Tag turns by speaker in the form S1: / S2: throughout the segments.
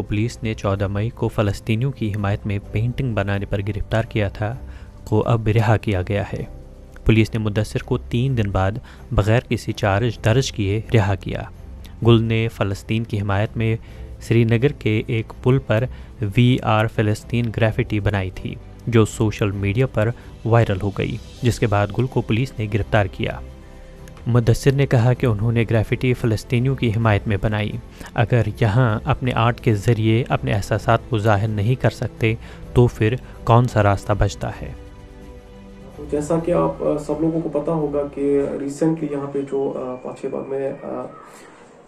S1: Police نے 14 مئی کو فلسطینیوں کی حمایت میں پینٹنگ بنانے پر گرفتار کیا تھا کو اب رہا کیا گیا ہے۔ پولیس نے مدثر کو 3 دن بعد بغیر کسی چارج درج کیے رہا کیا۔ گل نے فلسطین کی حمایت میں سری نگر کے ایک پل پر وی آر فلسطین گریفٹی بنائی تھی جو سوشل میڈیا پر وائرل ہو گئی، جس کے بعد گل کو پولیس نے گرفتار کیا۔ مدثر نے کہا کہ انہوں نے گریفٹی فلسطینیوں کی حمایت میں بنائی۔ اگر یہاں اپنے آرٹ کے ذریعے اپنے احساسات کو ظاہر نہیں کر سکتے تو پھر کون سا راستہ بچتا ہے؟
S2: جیسا کہ آپ سب لوگوں کو پتہ ہوگا کہ ریسنٹلی یہاں پہ جو پاچھے باغ میں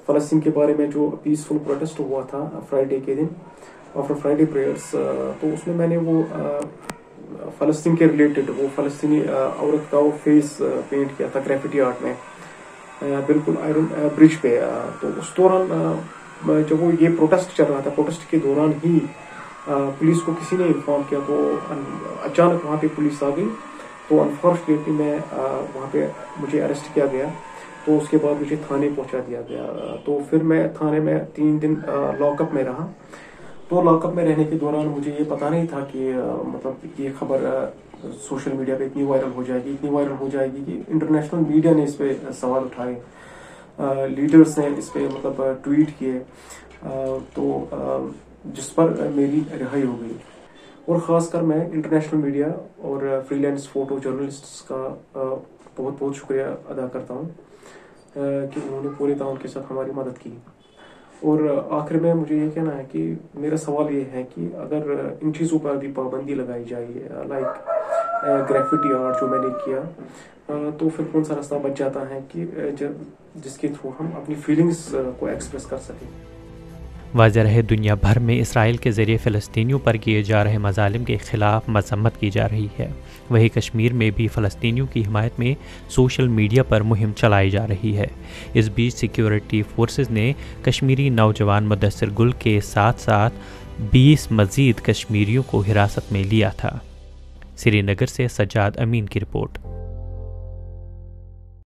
S2: فلسطین کے بارے میں جو پیسفل پروٹیسٹ ہوا تھا فرائیڈے کے دن آفٹر فرائیڈے پریئرس، تو اس میں میں نے وہ فلسطین کے ریلیٹڈ وہ فلسطینی عورت کا وہ فیس پینٹ کیا تھا گریفٹی آرٹ میں، بالکل آئرن برج پہ۔ تو اس دوران جب وہ یہ پروٹیسٹ چل رہا تھا، پروٹیسٹ کے دوران ہی پولیس کو کسی نے انفارم کیا، تو اچانک وہاں پہ پولیس آ گئی، تو انفارچونیٹلی میں وہاں پہ مجھے اریسٹ کیا گیا، تو اس کے بعد مجھے تھانے پہنچا دیا گیا۔ تو پھر میں تھانے میں 3 دن لاک اپ میں رہا۔ تو لاک اپ میں رہنے کے دوران مجھے یہ پتہ نہیں تھا کہ مطلب یہ خبر سوشل میڈیا پہ اتنی وائرل ہو جائے گی کہ انٹرنیشنل میڈیا نے اس پہ سوال اٹھائے، لیڈرز نے اس پہ مطلب ٹویٹ کیے، تو جس پر میری رہائی ہو گئی۔ اور خاص کر میں انٹرنیشنل میڈیا اور فری لانس فوٹو جرنلسٹس کا بہت بہت شکریہ ادا کرتا ہوں کہ انہوں نے پورے تعاون کے ساتھ ہماری مدد کی۔ اور آخر میں مجھے یہ کہنا ہے کہ میرا سوال یہ ہے کہ اگر ان چیزوں پر بھی پابندی لگائی جائے، لائک گریفٹی آرٹ جو میں نے کیا، تو پھر کون سا راستہ بچ جاتا ہے کہ جس کے تھرو ہم اپنی فیلنگز کو ایکسپریس کر سکیں۔
S1: واضح رہے دنیا بھر میں اسرائیل کے ذریعے فلسطینیوں پر کیے جا رہے مظالم کے خلاف مذمت کی جا رہی ہے، وہی کشمیر میں بھی فلسطینیوں کی حمایت میں سوشل میڈیا پر مہم چلائی جا رہی ہے۔ اس بیچ سیکیورٹی فورسز نے کشمیری نوجوان مدثر گل کے ساتھ ساتھ 20 مزید کشمیریوں کو حراست میں لیا تھا۔ سری نگر سے سجاد امین کی رپورٹ۔